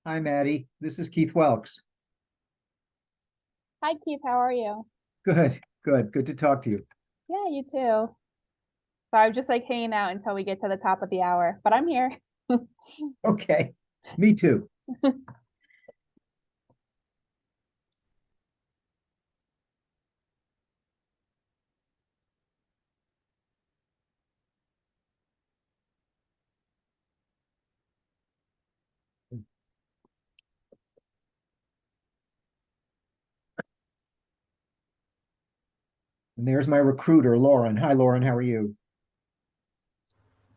Hi, Maddie. This is Keith Welks. Hi, Keith. How are you? Good to talk to you. Yeah, you too. So I'm just like hanging out until we get to the top of the hour, but I'm here. Okay, me too. And there's my recruiter, Lauren. Hi, Lauren. How are you?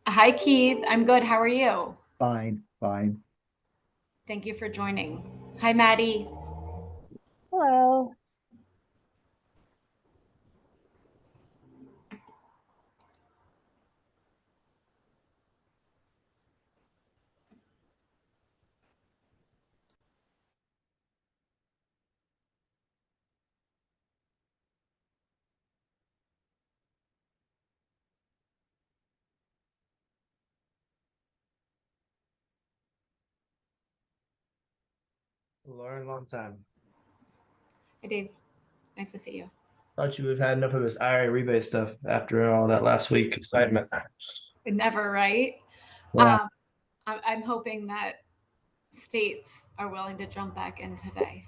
Hi, Keith. I'm good. How are you? Fine, fine. Thank you for joining. Hi, Maddie. Hello. Lauren, long time. Hi, Dave. Nice to see you. Thought you would have had enough of this IRA rebate stuff after all that last week excitement. Never right. Yeah. I'm hoping that states are willing to jump back in today.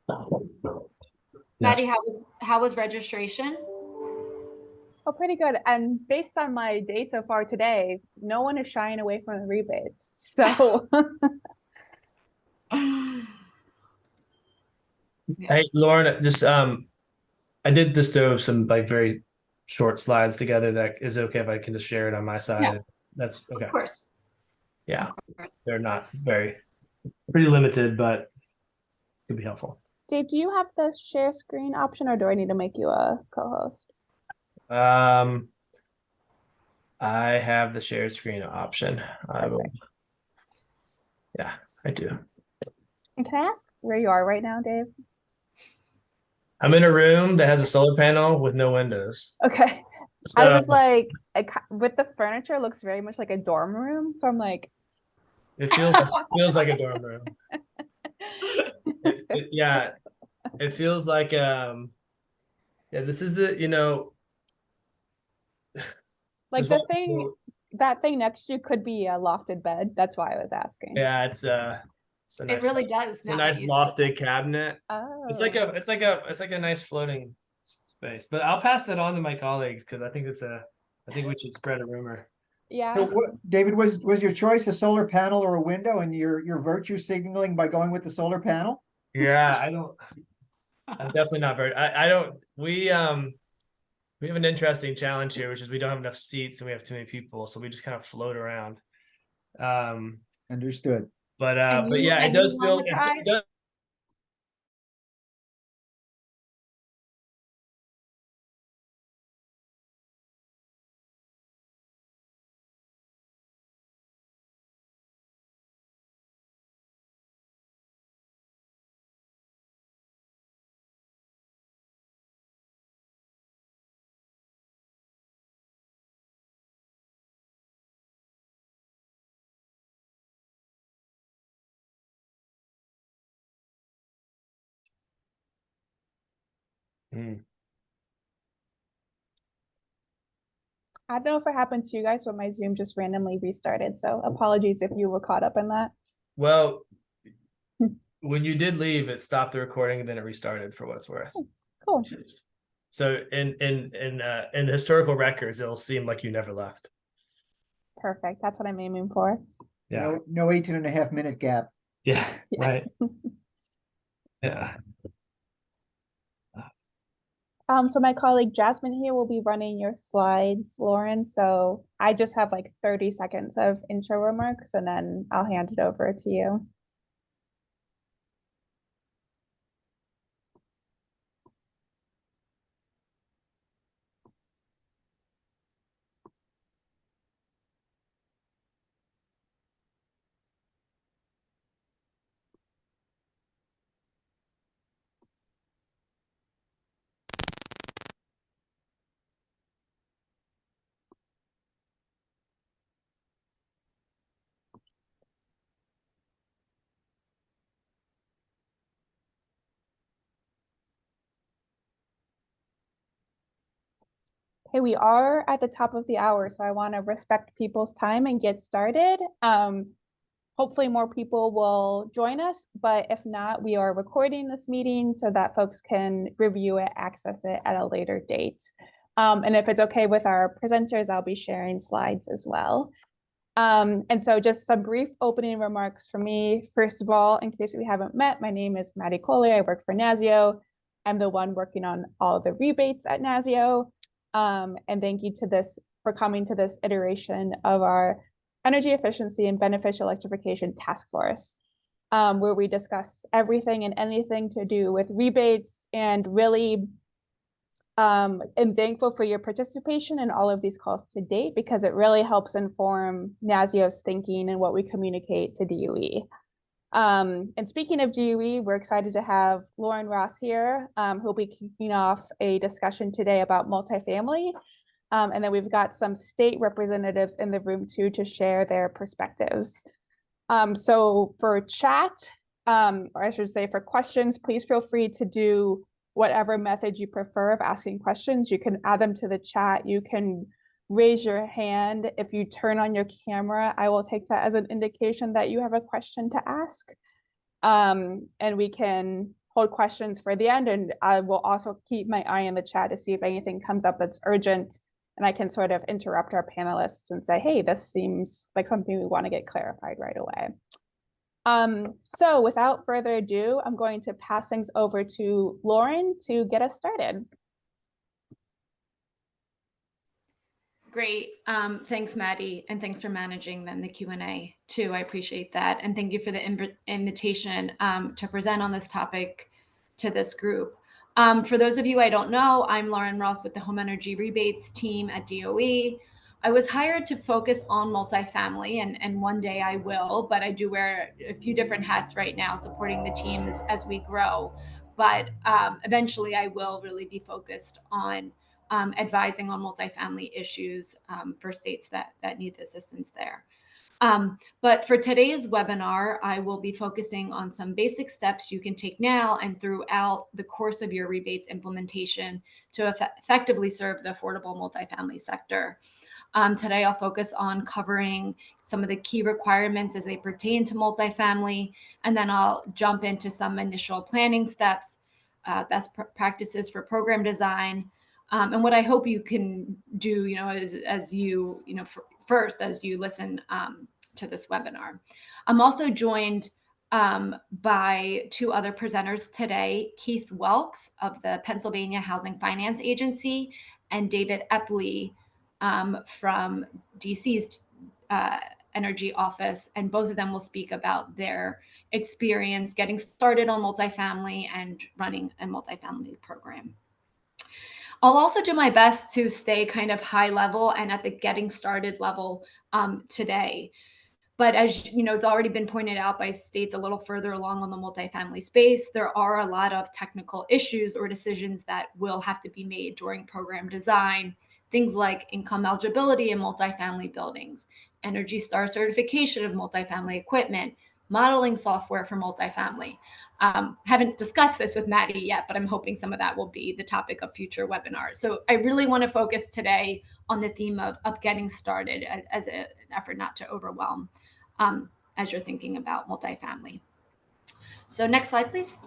Yes. Maddie, how was registration? Oh, pretty good. And based on my day so far today, no one is shying away from the rebates. So Yeah. Hey, Lauren, just I did just throw some like very short slides together. That is okay if I can just share it on my Yeah, side. That's of okay. course. Yeah, Of course. they're not pretty limited, but could be helpful. Dave, do you have the share screen option or do I need to make you a co-host? Um, I have the share screen option. I will. Perfect. Yeah, I do. And can I ask where you are right now, Dave? I'm in a room that has a solar panel with no windows. Okay. I So was like, with the furniture, it looks very much like a dorm room. So I'm like, it feels like a dorm room. Yeah, it feels like yeah, this is the like there's one people, that thing next to you could be a lofted bed. That's why I was asking. yeah, it's a It nice really does now that nice you say lofted cabinet. Oh, It's like a nice floating space. But I'll pass that on to my colleagues because I think we should spread a rumor. yeah. So, David, was your choice a solar panel or a window, and your virtue signaling by going with the solar panel? Yeah, I'm definitely not very I don't we have an interesting challenge here, which is we don't have enough seats and we have too many people, so we just kind of float around. Um, Understood. but yeah, it and you does won feel the prize? Hmm. I don't know if it happened to you guys, but my Zoom just randomly restarted. So apologies if you were caught up in that. Well, when you did leave, it stopped the recording and then it restarted for what it's worth. Cool. So in the historical records, it'll seem like you never left. Perfect. That's what I'm aiming for. Yeah. No 18.5 minute gap. Yeah. Yeah. Right. Yeah. So my colleague Jasmine here will be running your slides, Lauren. So I just have like 30 seconds of intro remarks and then I'll hand it over to you. Okay, we are at the top of the hour, so I want to respect people's time and get started. Hopefully more people will join us, but if not, we are recording this meeting so that folks can review it, access it at a later date. And if it's okay with our presenters, I'll be sharing slides as well. And so just some brief opening remarks from me. First of all, in case we haven't met, my name is Maddie Collier. I work for NASEO. I'm the one working on all the rebates at NASEO. And thank you for coming to this iteration of our Energy Efficiency and Beneficial Electrification Task Force, where we discuss everything and anything to do with rebates, and really am thankful for your participation in all of these calls to date, because it really helps inform NASEO's thinking and what we communicate to DOE. And speaking of DOE, we're excited to have Lauren Ross here, who'll be kicking off a discussion today about multifamily. And then we've got some state representatives in the room too to share their perspectives. So for chat, or I should say for questions, please feel free to do whatever method you prefer of asking questions. You can add them to the chat. You can raise your hand. If you turn on your camera, I will take that as an indication that you have a question to ask. And we can hold questions for the end. And I will also keep my eye on the chat to see if anything comes up that's urgent. And I can sort of interrupt our panelists and say, hey, this seems like something we want to get clarified right away. So without further ado, I'm going to pass things over to Lauren to get us started. Great. Thanks, Maddie, and thanks for managing then the Q&A too. I appreciate that. And thank you for the invitation to present on this topic to this group. For those of you I don't know, I'm Lauren Ross with the Home Energy Rebates team at DOE. I was hired to focus on multifamily, and one day I will, but I do wear a few different hats right now supporting the team as we grow. But eventually I will really be focused on advising on multifamily issues for states that need assistance there. But for today's webinar, I will be focusing on some basic steps you can take now and throughout the course of your rebates implementation to effectively serve the affordable multifamily sector. Today, I'll focus on covering some of the key requirements as they pertain to multifamily, and then I'll jump into some initial planning steps, best practices for program design, and what I hope you can do, as you first as you listen to this webinar. I'm also joined by two other presenters today, Keith Welks of the Pennsylvania Housing Finance Agency and David Epley from DC's energy office, and both of them will speak about their experience getting started on multifamily and running a multifamily program. I'll also do my best to stay kind of high level and at the getting started level today. But as you know, it's already been pointed out by states a little further along on the multifamily space, there are a lot of technical issues or decisions that will have to be made during program design. Things like income eligibility in multifamily buildings, Energy Star certification of multifamily equipment, modeling software for multifamily. Haven't discussed this with Maddie yet, but I'm hoping some of that will be the topic of future webinars. So I really want to focus today on the theme of getting started as an effort not to overwhelm as you're thinking about multifamily. So next slide, please.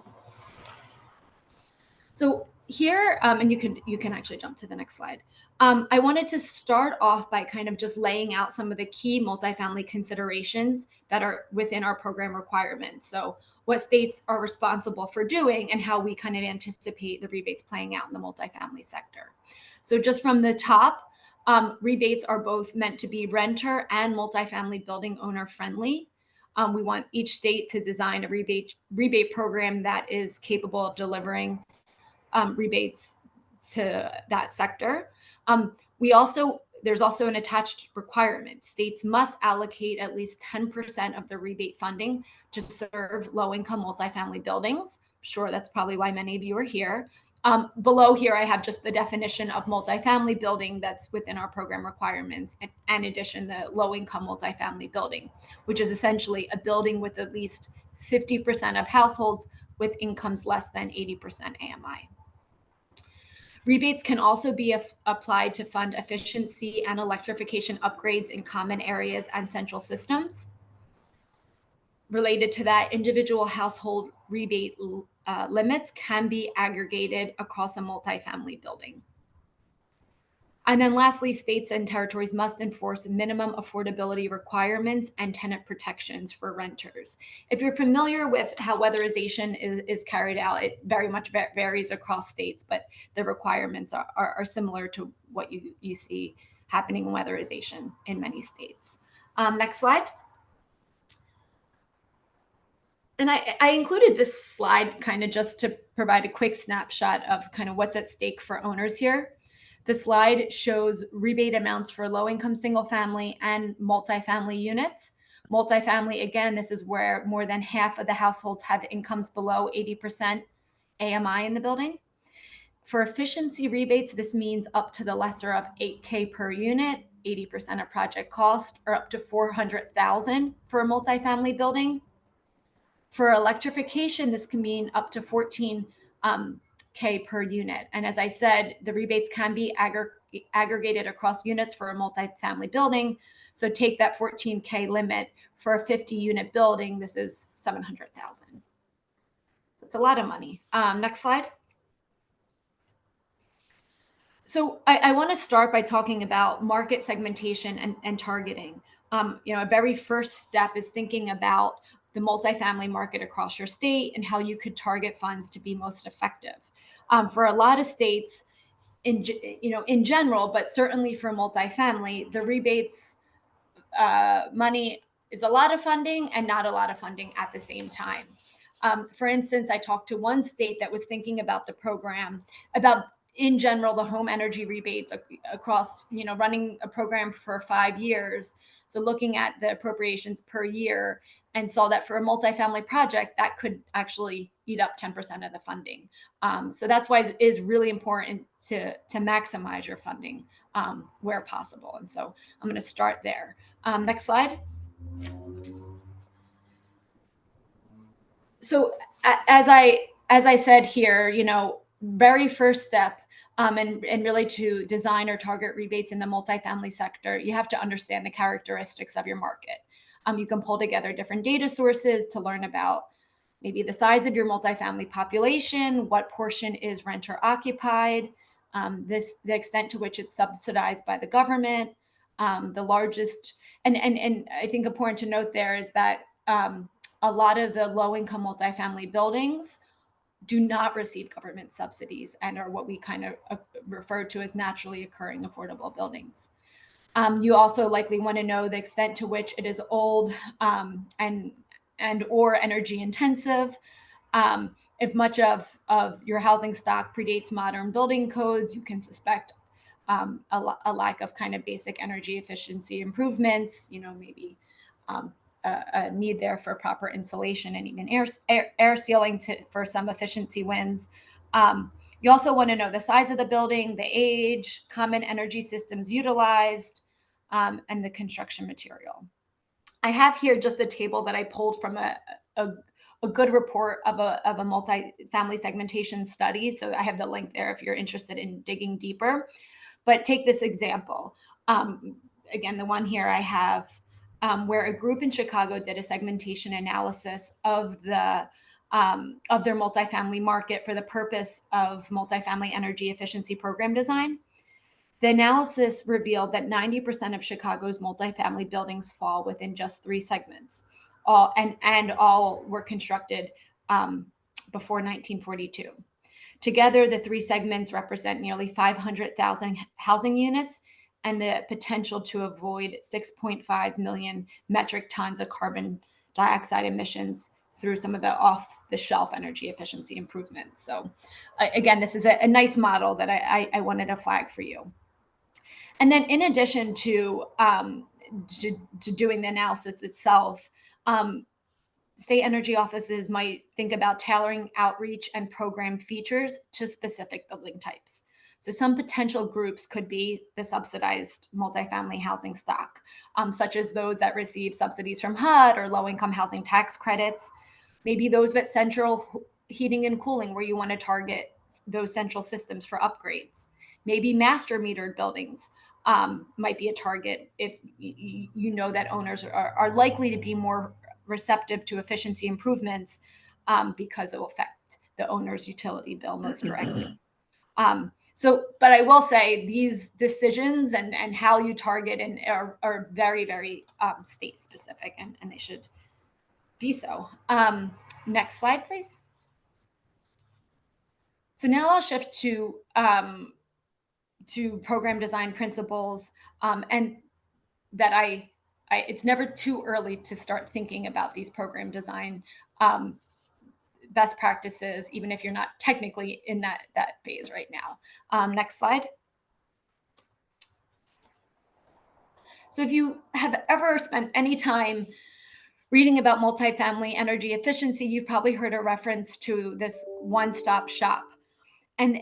So here, and you can actually jump to the next slide. I wanted to start off by kind of just laying out some of the key multifamily considerations that are within our program requirements. So what states are responsible for doing and how we kind of anticipate the rebates playing out in the multifamily sector. So just from the top, rebates are both meant to be renter and multifamily building owner friendly. We want each state to design a rebate program that is capable of delivering rebates to that sector. There's also an attached requirement. States must allocate at least 10% of the rebate funding to serve low-income multifamily buildings. Sure, that's probably why many of you are here. Below here, I have just the definition of multifamily building that's within our program requirements, and in addition, the low-income multifamily building, which is essentially a building with at least 50% of households with incomes less than 80% AMI. Rebates can also be applied to fund efficiency and electrification upgrades in common areas and central systems. Related to that, individual household rebate limits can be aggregated across a multifamily building. And then lastly, states and territories must enforce minimum affordability requirements and tenant protections for renters. If you're familiar with how weatherization is carried out, it very much varies across states, but the requirements are similar to what you see happening in weatherization in many states. Next slide. And I included this slide kind of just to provide a quick snapshot of kind of what's at stake for owners here. The slide shows rebate amounts for low-income single-family and multifamily units. Multifamily, again, this is where more than half of the households have incomes below 80% AMI in the building. For efficiency rebates, this means up to the lesser of $8K per unit, 80% of project cost, or up to $400,000 for a multifamily building. For electrification, this can mean up to 14K per unit. And as I said, the rebates can be aggregated across units for a multifamily building. So take that 14K limit for a 50-unit building. This is $700,000. So it's a lot of money. Next slide. So I want to start by talking about market segmentation and targeting. A very first step is thinking about the multifamily market across your state and how you could target funds to be most effective. For a lot of states, in general, but certainly for multifamily, the rebates money is a lot of funding and not a lot of funding at the same time. For instance, I talked to one state that was thinking about the program, about in general, the home energy rebates across, running a program for 5 years. So looking at the appropriations per year, and saw that for a multifamily project, that could actually eat up 10% of the funding. So that's why it is really important to maximize your funding where possible. And so I'm going to start there. Next slide. So as I said here, very first step, and really to design or target rebates in the multifamily sector, you have to understand the characteristics of your market. You can pull together different data sources to learn about maybe the size of your multifamily population, what portion is renter occupied, the extent to which it's subsidized by the government, the largest, and I think important to note there is that a lot of the low-income multifamily buildings do not receive government subsidies and are what we kind of refer to as naturally occurring affordable buildings. You also likely want to know the extent to which it is old and or energy intensive. If much of your housing stock predates modern building codes, you can suspect a lack of kind of basic energy efficiency improvements, maybe a need there for proper insulation and even air sealing for some efficiency wins. You also want to know the size of the building, the age, common energy systems utilized, and the construction material. I have here just a table that I pulled from a good report of a multifamily segmentation study. So I have the link there if you're interested in digging deeper. But take this example. Again, the one here I have where a group in Chicago did a segmentation analysis of their multifamily market for the purpose of multifamily energy efficiency program design. The analysis revealed that 90% of Chicago's multifamily buildings fall within just 3 segments, all were constructed before 1942. Together, the 3 segments represent nearly 500,000 housing units and the potential to avoid 6.5 million metric tons of carbon dioxide emissions through some of the off-the-shelf energy efficiency improvements. So again, this is a nice model that I wanted to flag for you. And then in addition to doing the analysis itself, state energy offices might think about tailoring outreach and program features to specific building types. So some potential groups could be the subsidized multifamily housing stock, such as those that receive subsidies from HUD or low-income housing tax credits. Maybe those with central heating and cooling, where you want to target those central systems for upgrades. Maybe master metered buildings might be a target if you know that owners are likely to be more receptive to efficiency improvements because it will affect the owner's utility bill most directly. But I will say these decisions and how you target and are very, very state specific, and they should be so. Next slide, please. So now I'll shift to program design principles, and that it's never too early to start thinking about these program design best practices, even if you're not technically in that phase right now. Next slide. So if you have ever spent any time reading about multifamily energy efficiency, you've probably heard a reference to this one-stop shop. And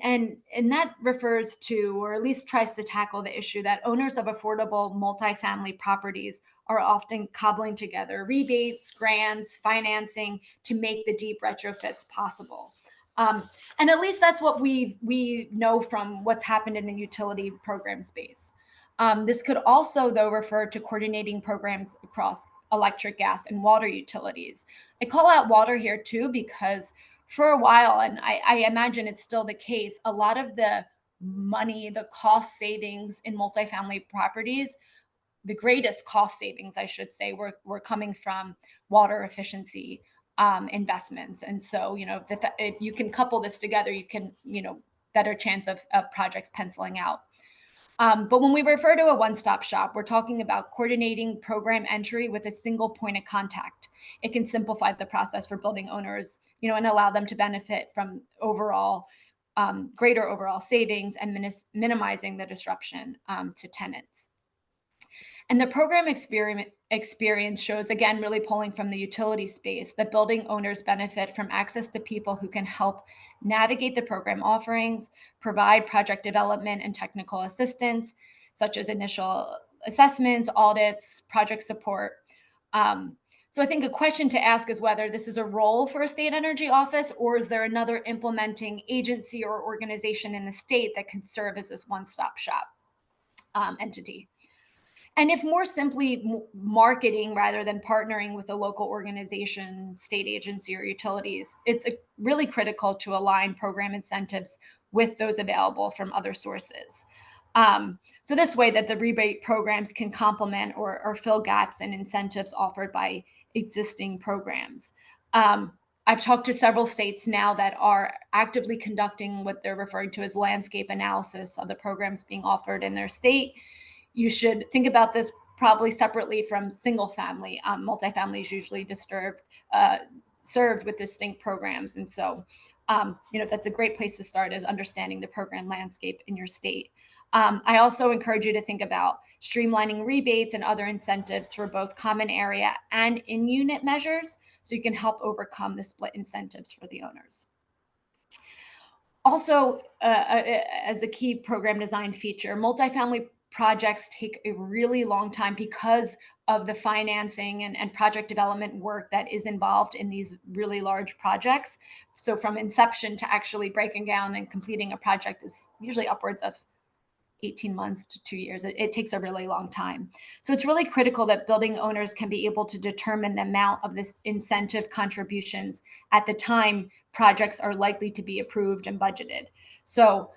that refers to, or at least tries to tackle, the issue that owners of affordable multifamily properties are often cobbling together rebates, grants, financing to make the deep retrofits possible. And at least that's what we know from what's happened in the utility program space. This could also, though, refer to coordinating programs across electric, gas, and water utilities. I call out water here too because for a while, and I imagine it's still the case, a lot of the money, the cost savings in multifamily properties, the greatest cost savings, I should say, were coming from water efficiency investments. And so, if you can couple this together, you can, better chance of projects penciling out. But when we refer to a one-stop shop, we're talking about coordinating program entry with a single point of contact. It can simplify the process for building owners, and allow them to benefit from greater overall savings and minimizing the disruption to tenants. And the program experience shows, again, really pulling from the utility space, that building owners benefit from access to people who can help navigate the program offerings, provide project development and technical assistance, such as initial assessments, audits, project support. So I think a question to ask is whether this is a role for a state energy office, or is there another implementing agency or organization in the state that can serve as this one-stop shop entity. And if more simply marketing rather than partnering with a local organization, state agency, or utilities, it's really critical to align program incentives with those available from other sources. So this way that the rebate programs can complement or fill gaps in incentives offered by existing programs. I've talked to several states now that are actively conducting what they're referring to as landscape analysis of the programs being offered in their state. You should think about this probably separately from single family. Multifamily is usually served with distinct programs. And so, that's a great place to start, is understanding the program landscape in your state. I also encourage you to think about streamlining rebates and other incentives for both common area and in-unit measures, so you can help overcome the split incentives for the owners. Also, as a key program design feature, multifamily projects take a really long time because of the financing and project development work that is involved in these really large projects. So from inception to actually breaking down and completing a project is usually upwards of 18 months to 2 years. It takes a really long time. So it's really critical that building owners can be able to determine the amount of this incentive contributions at the time projects are likely to be approved and budgeted. So,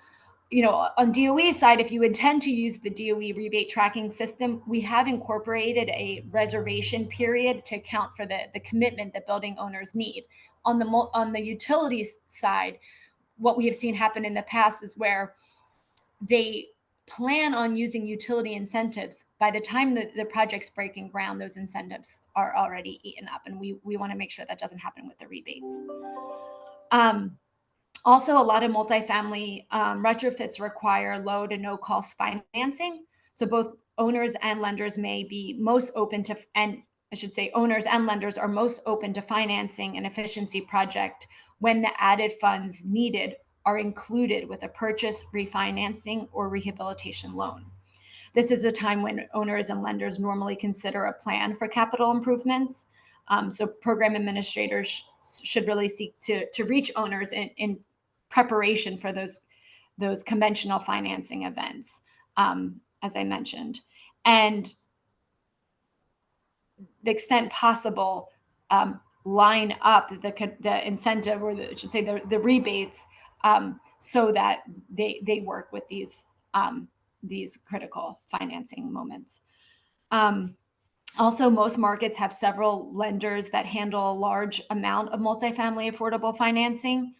on DOE side, if you intend to use the DOE rebate tracking system, we have incorporated a reservation period to account for the commitment that building owners need. On the utilities side, what we have seen happen in the past is where they plan on using utility incentives. By the time the project's breaking ground, those incentives are already eaten up, and we want to make sure that doesn't happen with the rebates. Also, a lot of multifamily retrofits require low to no cost financing. So both owners and lenders may be most open to, and I should say owners and lenders are most open to financing an efficiency project when the added funds needed are included with a purchase, refinancing, or rehabilitation loan. This is a time when owners and lenders normally consider a plan for capital improvements. So program administrators should really seek to reach owners in preparation for those conventional financing events, as I mentioned. And the extent possible, line up the incentive, or I should say the rebates, so that they work with these critical financing moments. Also, most markets have several lenders that handle a large amount of multifamily affordable financing.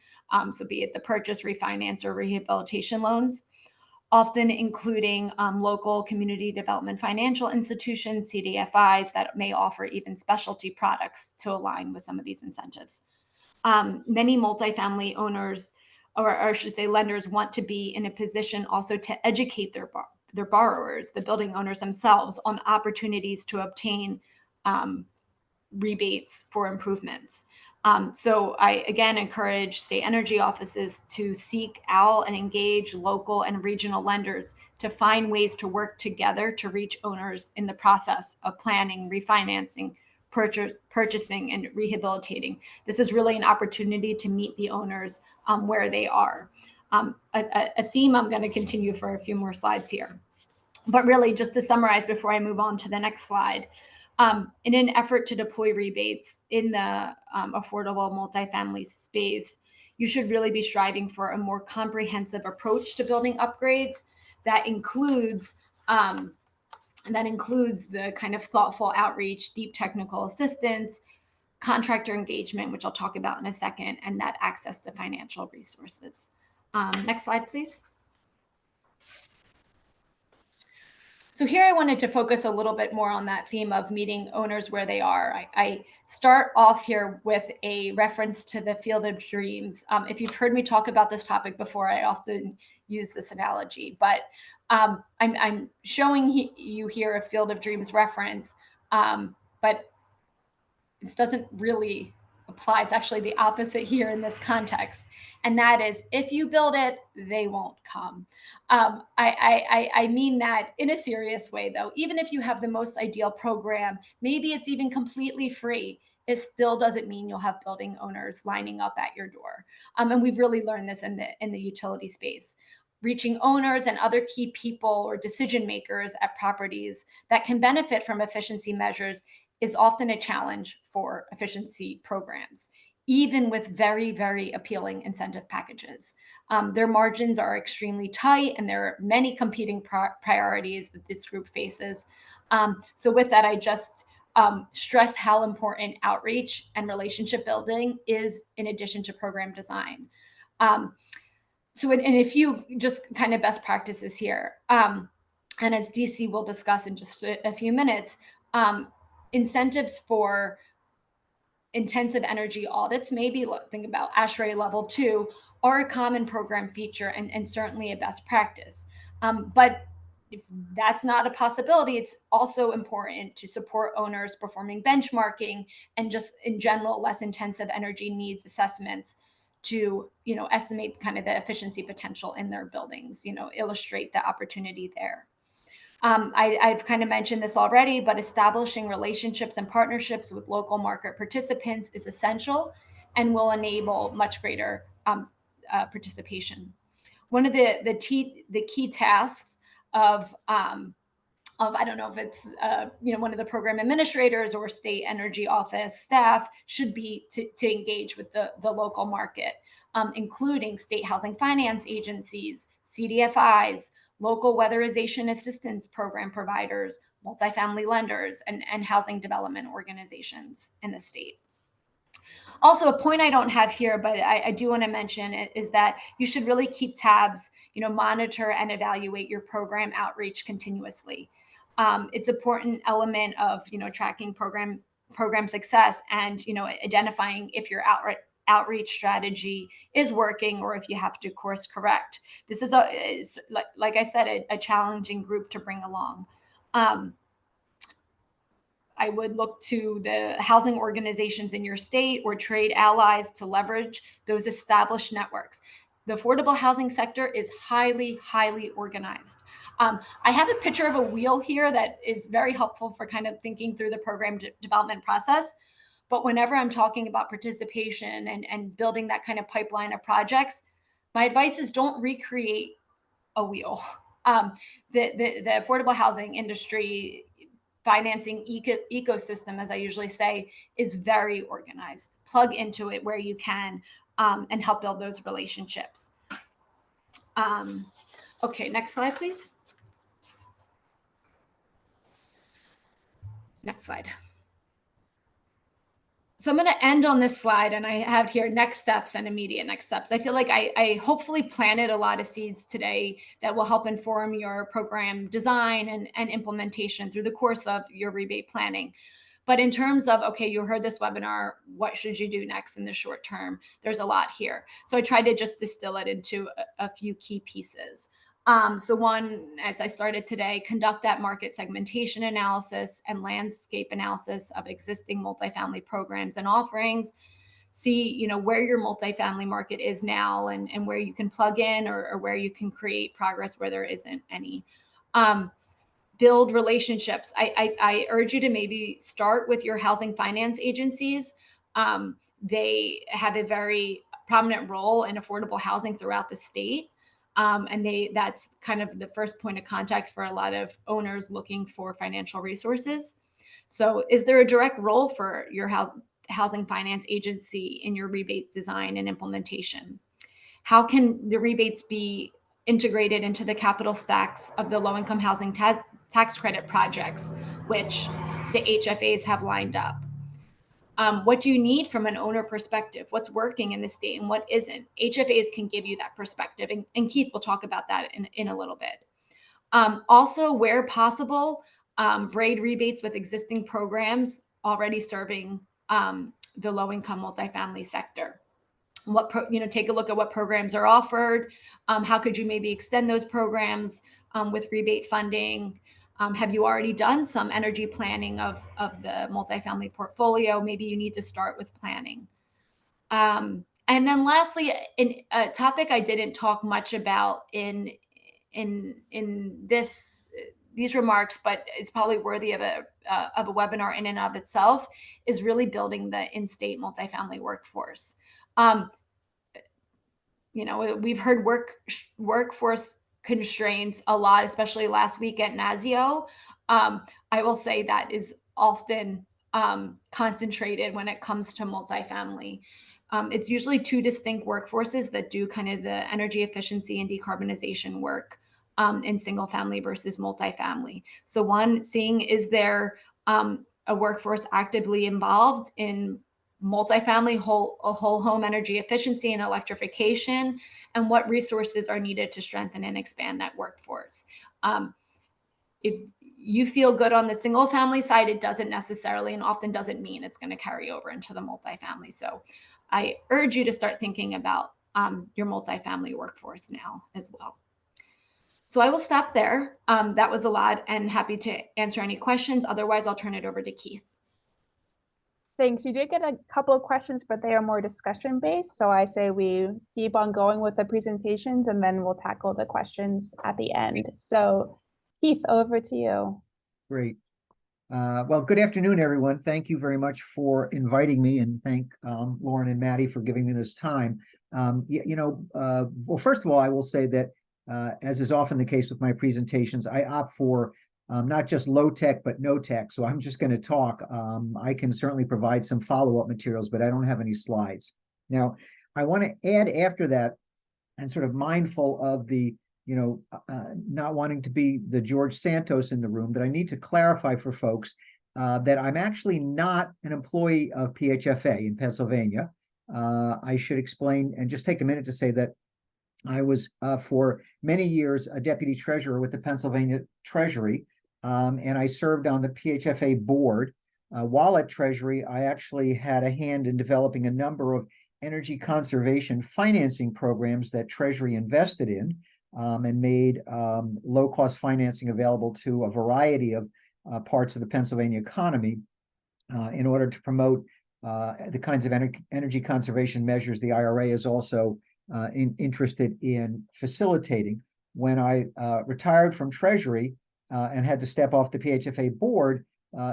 So be it the purchase, refinance, or rehabilitation loans, often including local community development financial institutions, CDFIs, that may offer even specialty products to align with some of these incentives. Many multifamily owners, or I should say lenders, want to be in a position also to educate their borrowers, the building owners themselves, on opportunities to obtain rebates for improvements. So I again encourage state energy offices to seek out and engage local and regional lenders to find ways to work together to reach owners in the process of planning, refinancing, purchasing, and rehabilitating. This is really an opportunity to meet the owners where they are. A theme I'm going to continue for a few more slides here. But really, just to summarize before I move on to the next slide, in an effort to deploy rebates in the affordable multifamily space, you should really be striving for a more comprehensive approach to building upgrades that includes the kind of thoughtful outreach, deep technical assistance, contractor engagement, which I'll talk about in a second, and that access to financial resources. Next slide, please. So here I wanted to focus a little bit more on that theme of meeting owners where they are. I start off here with a reference to the Field of Dreams. If you've heard me talk about this topic before, I often use this analogy, but I'm showing you here a Field of Dreams reference, but it doesn't really apply. It's actually the opposite here in this context. And that is, if you build it, they won't come. I mean that in a serious way, though. Even if you have the most ideal program, maybe it's even completely free, it still doesn't mean you'll have building owners lining up at your door. And we've really learned this in the utility space. Reaching owners and other key people or decision makers at properties that can benefit from efficiency measures is often a challenge for efficiency programs, even with very, very appealing incentive packages. Their margins are extremely tight, and there are many competing priorities that this group faces. So with that, I just stress how important outreach and relationship building is in addition to program design. So in a few just kind of best practices here, and as DC will discuss in just a few minutes, incentives for intensive energy audits, maybe think about ASHRAE level 2, are a common program feature and certainly a best practice. But if that's not a possibility, it's also important to support owners performing benchmarking and just in general less intensive energy needs assessments to estimate kind of the efficiency potential in their buildings, illustrate the opportunity there. I've kind of mentioned this already, but establishing relationships and partnerships with local market participants is essential and will enable much greater participation. One of the key tasks of I don't know if it's one of the program administrators or state energy office staff should be to engage with the local market, including state housing finance agencies, CDFIs, local weatherization assistance program providers, multifamily lenders, and housing development organizations in the state. Also, a point I don't have here, but I do want to mention is that you should really keep tabs, monitor and evaluate your program outreach continuously. It's an important element of, tracking program success and, identifying if your outreach strategy is working or if you have to course correct. This is like I said, a challenging group to bring along. I would look to the housing organizations in your state or trade allies to leverage those established networks. The affordable housing sector is highly, highly organized. I have a picture of a wheel here that is very helpful for kind of thinking through the program development process. But whenever I'm talking about participation and building that kind of pipeline of projects, My advice is don't recreate a wheel. The affordable housing industry financing ecosystem, as I usually say, is very organized. Plug into it where you can, and help build those relationships. Okay, next slide, please. Next slide. So I'm going to end on this slide, and I have here next steps and immediate next steps. I feel like I hopefully planted a lot of seeds today that will help inform your program design and implementation through the course of your rebate planning. But in terms of, okay, you heard this webinar, what should you do next in the short term? There's a lot here. So I tried to just distill it into a few key pieces. So one, as I started today, conduct that market segmentation analysis and landscape analysis of existing multifamily programs and offerings. See, where your multifamily market is now and where you can plug in or where you can create progress where there isn't any. Build relationships. I urge you to maybe start with your housing finance agencies. They have a very prominent role in affordable housing throughout the state. And that's kind of the first point of contact for a lot of owners looking for financial resources. So is there a direct role for your housing finance agency in your rebate design and implementation? How can the rebates be integrated into the capital stacks of the low-income housing tax credit projects, which the HFAs have lined up? What do you need from an owner perspective? What's working in the state and what isn't? HFAs can give you that perspective. And Keith will talk about that in a little bit. Also, where possible, braid rebates with existing programs already serving the low-income multifamily sector. Take a look at what programs are offered. How could you maybe extend those programs with rebate funding? Have you already done some energy planning of the multifamily portfolio? Maybe you need to start with planning. And then lastly, a topic I didn't talk much about in these remarks, but it's probably worthy of a webinar in and of itself, is really building the in-state multifamily workforce. We've heard workforce constraints a lot, especially last week at NASEO. I will say that is often concentrated when it comes to multifamily. It's usually two distinct workforces that do kind of the energy efficiency and decarbonization work in single family versus multifamily. So one, seeing is there a workforce actively involved in multifamily whole home energy efficiency and electrification, and what resources are needed to strengthen and expand that workforce. If you feel good on the single family side, it doesn't necessarily and often doesn't mean it's going to carry over into the multifamily. So I urge you to start thinking about your multifamily workforce now as well. So I will stop there. That was a lot, and happy to answer any questions. Otherwise, I'll turn it over to Keith. Thanks. You did get a couple of questions, but they are more discussion based. So I say we keep on going with the presentations and then we'll tackle the questions at the end. So Keith, over to you. Great. Well, good afternoon, everyone. Thank you very much for inviting me, and thank Lauren and Maddie for giving me this time. Well, first of all, I will say that as is often the case with my presentations, I opt for not just low tech, but no tech. So I'm just going to talk. I can certainly provide some follow-up materials, but I don't have any slides. Now, I want to add after that, and sort of mindful of the, not wanting to be the George Santos in the room, that I need to clarify for folks that I'm actually not an employee of PHFA in Pennsylvania. I should explain and just take a minute to say that I was for many years a deputy treasurer with the Pennsylvania Treasury, and I served on the PHFA board. While at Treasury, I actually had a hand in developing a number of energy conservation financing programs that Treasury invested in, and made low-cost financing available to a variety of parts of the Pennsylvania economy in order to promote the kinds of energy conservation measures the IRA is also interested in facilitating. When I retired from Treasury and had to step off the PHFA board,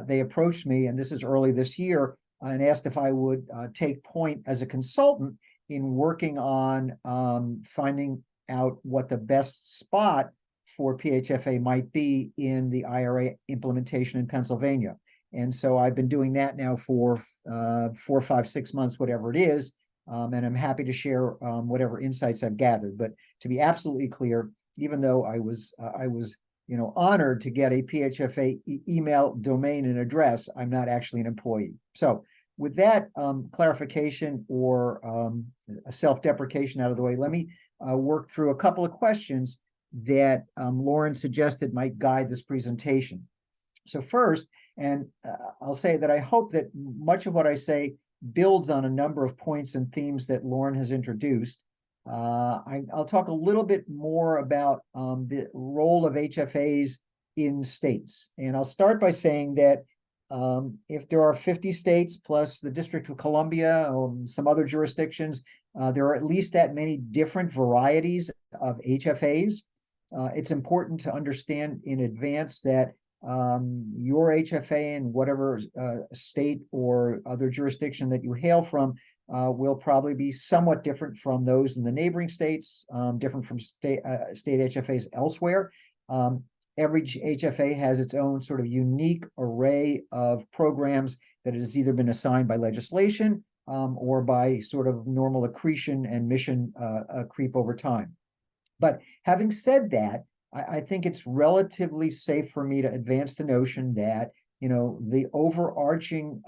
they approached me, and this is early this year, and asked if I would take point as a consultant in working on finding out what the best spot for PHFA might be in the IRA implementation in Pennsylvania. And so I've been doing that now for 4, 5, 6 months, whatever it is. And I'm happy to share whatever insights I've gathered. But to be absolutely clear, even though I was honored to get a PHFA email domain and address, I'm not actually an employee. So with that clarification or self-deprecation out of the way, let me work through a couple of questions that Lauren suggested might guide this presentation. So first, and I'll say that I hope that much of what I say builds on a number of points and themes that Lauren has introduced. I'll talk a little bit more about the role of HFAs in states. And I'll start by saying that if there are 50 states plus the District of Columbia or some other jurisdictions, there are at least that many different varieties of HFAs. It's important to understand in advance that your HFA in whatever state or other jurisdiction that you hail from will probably be somewhat different from those in the neighboring states, different from state HFAs elsewhere. Every HFA has its own sort of unique array of programs that it has either been assigned by legislation or by sort of normal accretion and mission creep over time. But having said that, I think it's relatively safe for me to advance the notion that, the overarching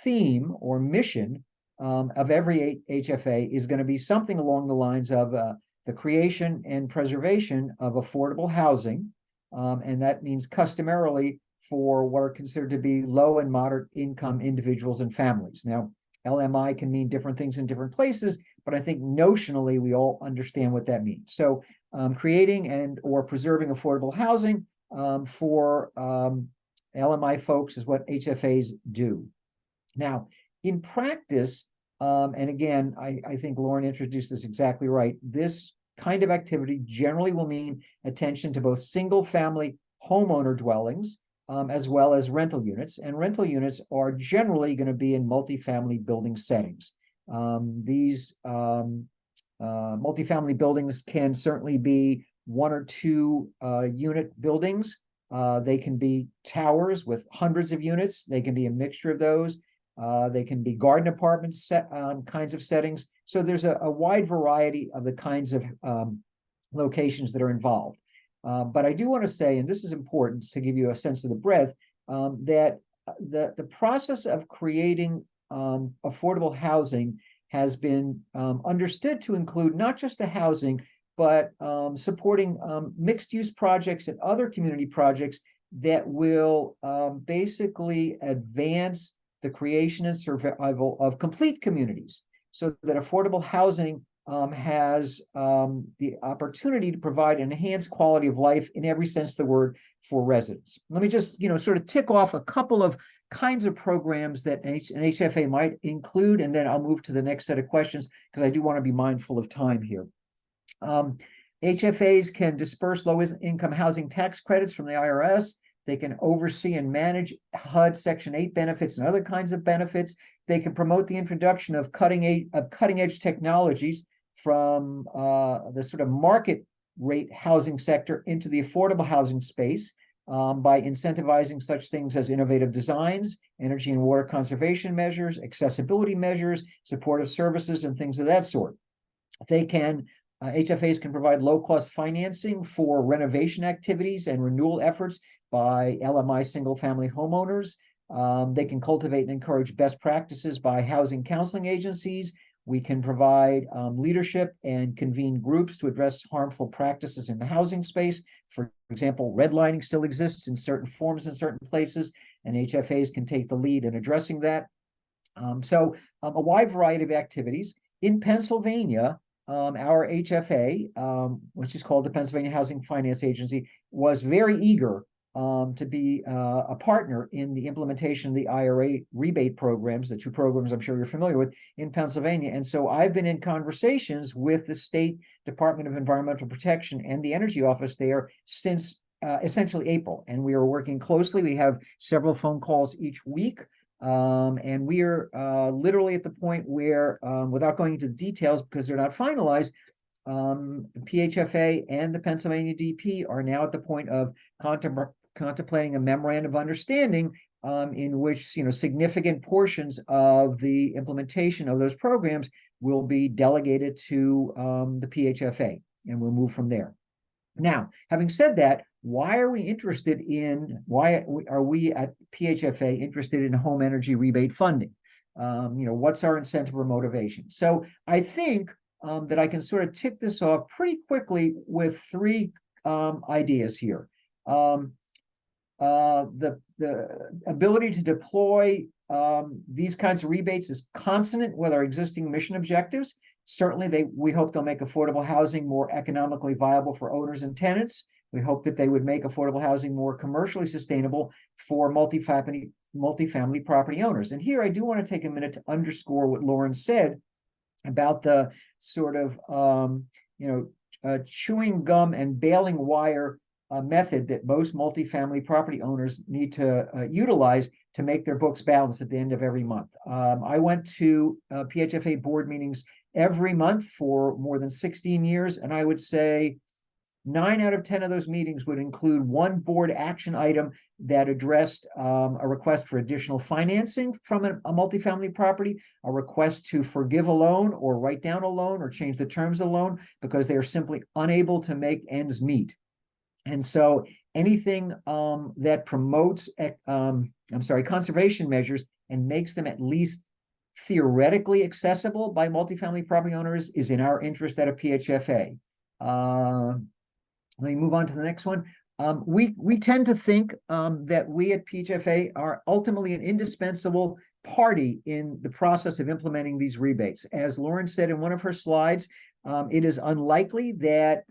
theme or mission of every HFA is going to be something along the lines of the creation and preservation of affordable housing. And that means customarily for what are considered to be low and moderate income individuals and families. Now, LMI can mean different things in different places, but I think notionally we all understand what that means. So creating and or preserving affordable housing for LMI folks is what HFAs do. Now, in practice, and again, I think Lauren introduced this exactly right, this kind of activity generally will mean attention to both single family homeowner dwellings as well as rental units. And rental units are generally going to be in multifamily building settings. These multifamily buildings can certainly be 1 or 2 unit buildings. They can be towers with hundreds of units. They can be a mixture of those. They can be garden apartments kinds of settings. So there's a wide variety of the kinds of locations that are involved. But I do want to say, and this is important to give you a sense of the breadth, that the process of creating affordable housing has been understood to include not just the housing, but supporting mixed-use projects and other community projects that will basically advance the creation and survival of complete communities, so that affordable housing has the opportunity to provide enhanced quality of life in every sense of the word for residents. Let me just, sort of tick off a couple of kinds of programs that an HFA might include, and then I'll move to the next set of questions because I do want to be mindful of time here. HFAs can disperse low-income housing tax credits from the IRS. They can oversee and manage HUD Section 8 benefits and other kinds of benefits. They can promote the introduction of cutting-edge technologies from the sort of market rate housing sector into the affordable housing space by incentivizing such things as innovative designs, energy and water conservation measures, accessibility measures, supportive services, and things of that sort. They can HFAs can provide low-cost financing for renovation activities and renewal efforts by LMI single-family homeowners. They can cultivate and encourage best practices by housing counseling agencies. We can provide leadership and convene groups to address harmful practices in the housing space. For example, redlining still exists in certain forms in certain places, and HFAs can take the lead in addressing that. So a wide variety of activities. In Pennsylvania, our HFA, which is called the Pennsylvania Housing Finance Agency, was very eager to be a partner in the implementation of the IRA rebate programs, the 2 programs I'm sure you're familiar with in Pennsylvania. And so I've been in conversations with the State Department of Environmental Protection and the Energy Office there since essentially April. And we are working closely. We have several phone calls each week And we are literally at the point where, without going into details because they're not finalized, the PHFA and the Pennsylvania DP are now at the point of contemplating a memorandum of understanding in which significant portions of the implementation of those programs will be delegated to the PHFA, and we'll move from there. Now, having said that, why are we at PHFA interested in home energy rebate funding? What's our incentive or motivation? So I think that I can sort of tick this off pretty quickly with three ideas here. The ability to deploy these kinds of rebates is consonant with our existing mission objectives. Certainly, we hope they'll make affordable housing more economically viable for owners and tenants. We hope that they would make affordable housing more commercially sustainable for multifamily property owners. And here I do want to take a minute to underscore what Lauren said about the sort of chewing gum and baling wire method that most multifamily property owners need to utilize to make their books balance at the end of every month. I went to PHFA board meetings every month for more than 16 years, and I would say 9 out of 10 of those meetings would include one board action item that addressed a request for additional financing from a multifamily property, a request to forgive a loan or write down a loan or change the terms of the loan because they are simply unable to make ends meet. And so anything that promotes conservation measures and makes them at least theoretically accessible by multifamily property owners is in our interest at a PHFA. Let me move on to the next one. We tend to think that we at PHFA are ultimately an indispensable party in the process of implementing these rebates. As Lauren said in one of her slides, it is unlikely that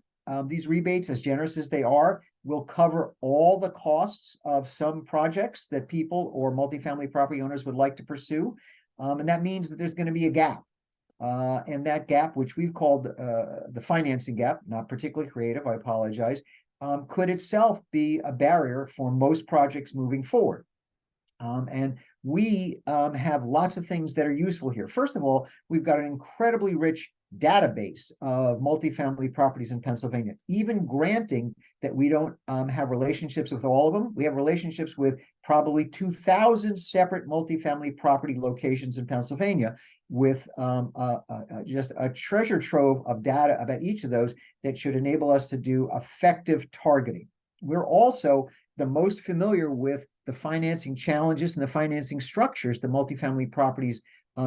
these rebates, as generous as they are, will cover all the costs of some projects that people or multifamily property owners would like to pursue. And that means that there's going to be a gap. And that gap, which we've called the financing gap, not particularly creative, I apologize, could itself be a barrier for most projects moving forward. And we have lots of things that are useful here. First of all, we've got an incredibly rich database of multifamily properties in Pennsylvania, even granting that we don't have relationships with all of them. We have relationships with probably 2,000 separate multifamily property locations in Pennsylvania with just a treasure trove of data about each of those that should enable us to do effective targeting. We're also the most familiar with the financing challenges and the financing structures the multifamily properties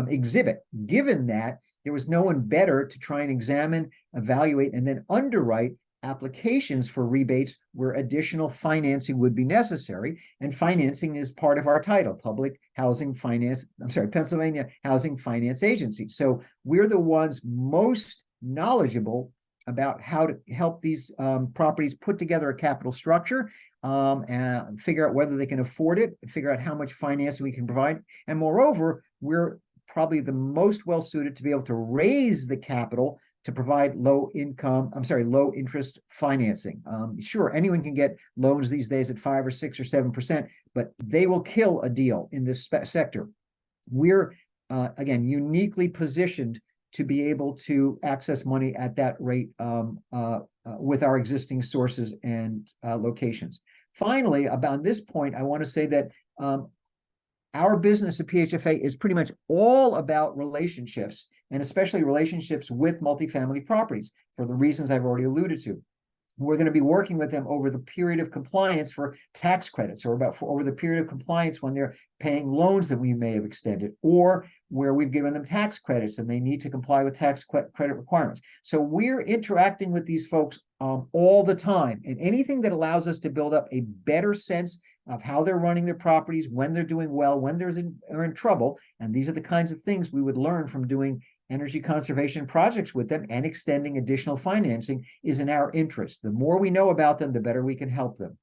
exhibit, given that there was no one better to try and examine, evaluate, and then underwrite applications for rebates where additional financing would be necessary. And financing is part of our title, Pennsylvania Housing Finance Agency. So we're the ones most knowledgeable about how to help these properties put together a capital structure and figure out whether they can afford it, and figure out how much financing we can provide. And moreover, we're probably the most well-suited to be able to raise the capital to provide low interest financing. Sure, anyone can get loans these days at 5 or 6 or 7%, but they will kill a deal in this sector. We're, again, uniquely positioned to be able to access money at that rate with our existing sources and locations. Finally, about this point, I want to say that our business at PHFA is pretty much all about relationships, and especially relationships with multifamily properties for the reasons I've already alluded to. We're going to be working with them over the period of compliance for tax credits, or over the period of compliance when they're paying loans that we may have extended, or where we've given them tax credits and they need to comply with tax credit requirements. So we're interacting with these folks all the time, and anything that allows us to build up a better sense of how they're running their properties, when they're doing well, when they're in trouble. And these are the kinds of things we would learn from doing energy conservation projects with them and extending additional financing is in our interest. The more we know about them, the better we can help them.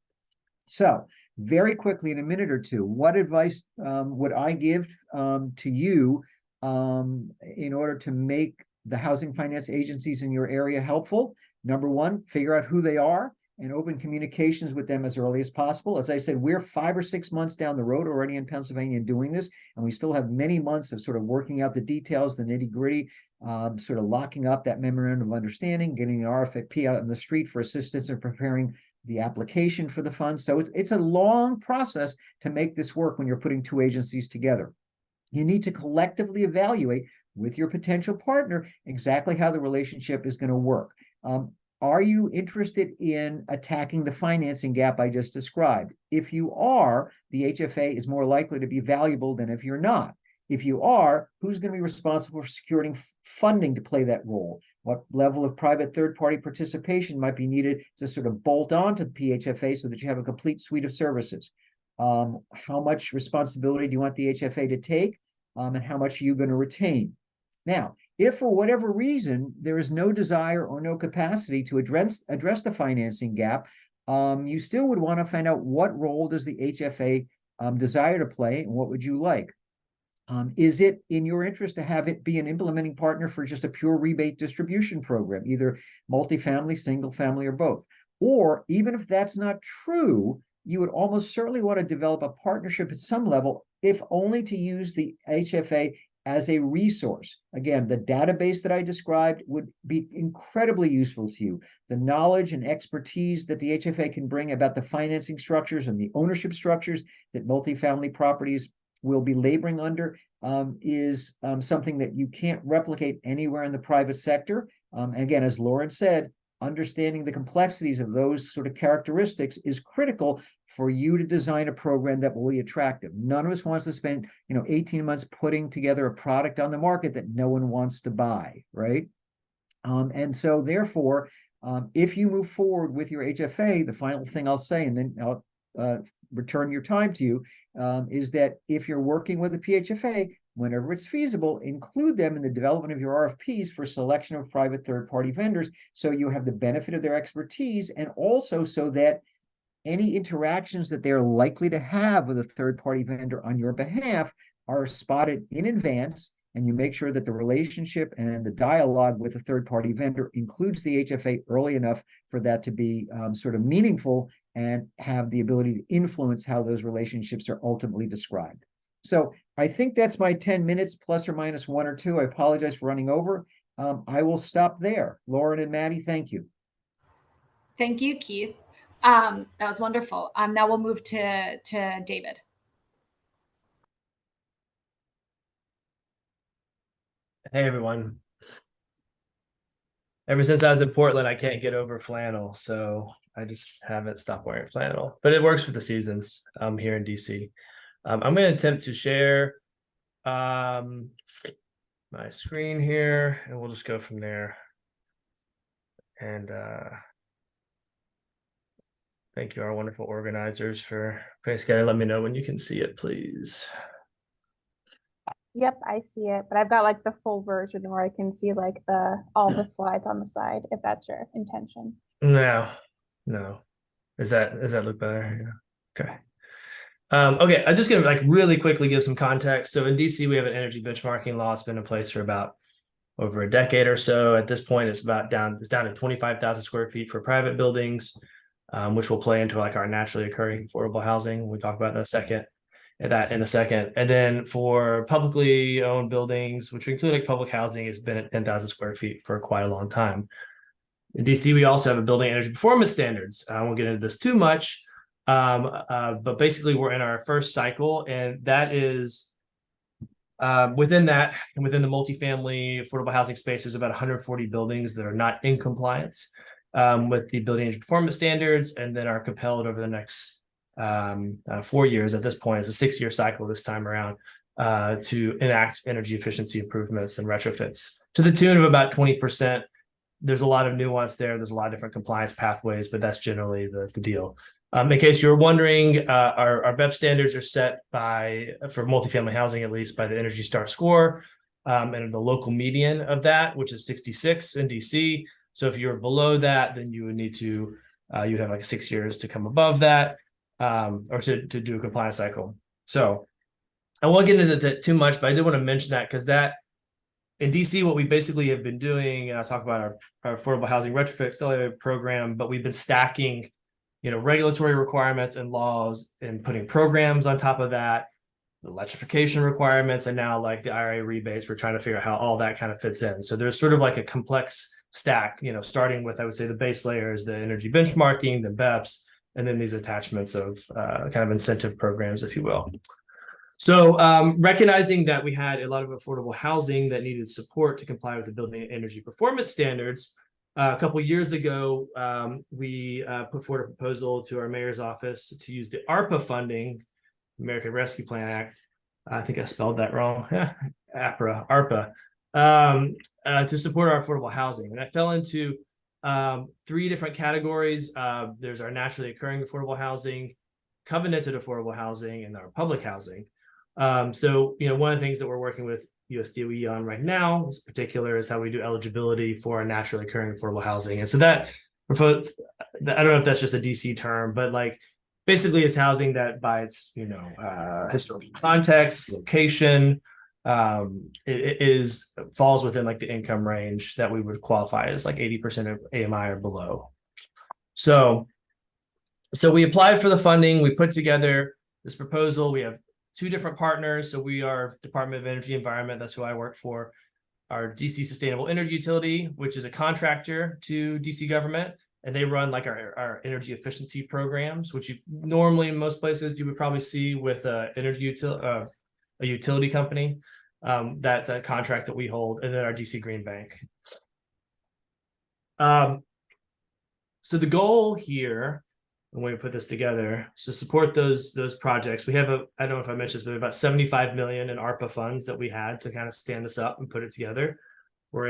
So very quickly, in a minute or two, what advice would I give to you in order to make the housing finance agencies in your area helpful? Number one, figure out who they are and open communications with them as early as possible. As I said, we're 5 or 6 months down the road already in Pennsylvania doing this, and we still have many months of sort of working out the details, the nitty-gritty, sort of locking up that memorandum of understanding, getting an RFP out in the street for assistance in preparing the application for the funds. So it's a long process to make this work when you're putting two agencies together. You need to collectively evaluate with your potential partner exactly how the relationship is going to work. Are you interested in attacking the financing gap I just described? If you are, the HFA is more likely to be valuable than if you're not. If you are, who's going to be responsible for securing funding to play that role? What level of private third-party participation might be needed to sort of bolt on to the PHFA so that you have a complete suite of services? How much responsibility do you want the HFA to take? And how much are you going to retain? Now, if for whatever reason there is no desire or no capacity to address the financing gap, you still would want to find out what role does the HFA desire to play and what would you like? Is it in your interest to have it be an implementing partner for just a pure rebate distribution program, either multifamily, single family, or both? Or even if that's not true, you would almost certainly want to develop a partnership at some level, if only to use the HFA as a resource. Again, the database that I described would be incredibly useful to you. The knowledge and expertise that the HFA can bring about the financing structures and the ownership structures that multifamily properties will be laboring under is something that you can't replicate anywhere in the private sector. Again, as Lauren said, understanding the complexities of those sort of characteristics is critical for you to design a program that will be attractive. None of us wants to spend 18 months putting together a product on the market that no one wants to buy, right? And so therefore, if you move forward with your HFA, the final thing I'll say, and then I'll return your time to you, is that if you're working with a PHFA, whenever it's feasible, include them in the development of your RFPs for selection of private third-party vendors, so you have the benefit of their expertise, and also so that any interactions that they're likely to have with a third-party vendor on your behalf are spotted in advance, and you make sure that the relationship and the dialogue with the third-party vendor includes the HFA early enough for that to be sort of meaningful and have the ability to influence how those relationships are ultimately described. So I think that's my 10 minutes, plus or minus 1 or 2. I apologize for running over. I will stop there. Lauren and Maddie, thank you. Thank you, Keith. That was wonderful. Now we'll move to David. Hey, everyone. Ever since I was in Portland, I can't get over flannel, so I just haven't stopped wearing flannel. But it works with the seasons here in DC. I'm going to attempt to share my screen here, and we'll just go from there. And thank you, our wonderful organizers, for putting together. Let me know when you can see it, please. Yep, I see it, but I've got like the full version where I can see like all the slides on the side, if that's your intention. No. Does that look better? Yeah. Okay. Okay, I'm just gonna like really quickly give some context. So in DC, we have an energy benchmarking law. It's been in place for about over a decade or so. At this point, it's down to 25,000 square feet for private buildings, which will play into like our naturally occurring affordable housing. We'll talk about in a second. And then for publicly owned buildings, which include like public housing, has been at 10,000 square feet for quite a long time. In DC, we also have a building energy performance standards. I won't get into this too much, but basically we're in our first cycle, and that is within that, and within the multifamily affordable housing space, there's about 140 buildings that are not in compliance with the building energy performance standards, and then are compelled over the next 4 years. At this point, it's a 6-year cycle this time around to enact energy efficiency improvements and retrofits to the tune of about 20%. There's a lot of nuance there. There's a lot of different compliance pathways, but that's generally the deal. In case you're wondering, our BEP standards are set for multifamily housing, at least, by the Energy Star score, and the local median of that, which is 66 in DC. So if you're below that, then you would need to, you'd have like 6 years to come above that, or to do a compliance cycle. So I won't get into that too much, but I did want to mention that because that in DC, what we basically have been doing, and I'll talk about our affordable housing retrofit accelerator program, but we've been stacking, regulatory requirements and laws and putting programs on top of that, electrification requirements, and now like the IRA rebates. We're trying to figure out how all that kind of fits in. So there's sort of like a complex stack, starting with, I would say, the base layers, the energy benchmarking, the BEPS, and then these attachments of kind of incentive programs, if you will. So recognizing that we had a lot of affordable housing that needed support to comply with the building energy performance standards, a couple of years ago, we put forward a proposal to our mayor's office to use the ARPA funding, American Rescue Plan Act. I think I spelled that wrong. ARPA, to support our affordable housing. And I fell into 3 different categories. There's our naturally occurring affordable housing, covenanted affordable housing, and our public housing. So, one of the things that we're working with USDOE on right now, in particular, is how we do eligibility for naturally occurring affordable housing. And so that, I don't know if that's just a DC term, but like basically it's housing that by its, historical context, location, it falls within like the income range that we would qualify as like 80% of AMI or below. So we applied for the funding. We put together this proposal. We have 2 different partners. So we are Department of Energy Environment. That's who I work for. Our DC Sustainable Energy Utility, which is a contractor to DC government. And they run like our energy efficiency programs, which you normally in most places you would probably see with a utility company. That's a contract that we hold, and then our DC Green Bank. So the goal here, when we put this together, is to support those projects. We have I don't know if I mentioned this, but about $75 million in ARPA funds that we had to kind of stand this up and put it together. We're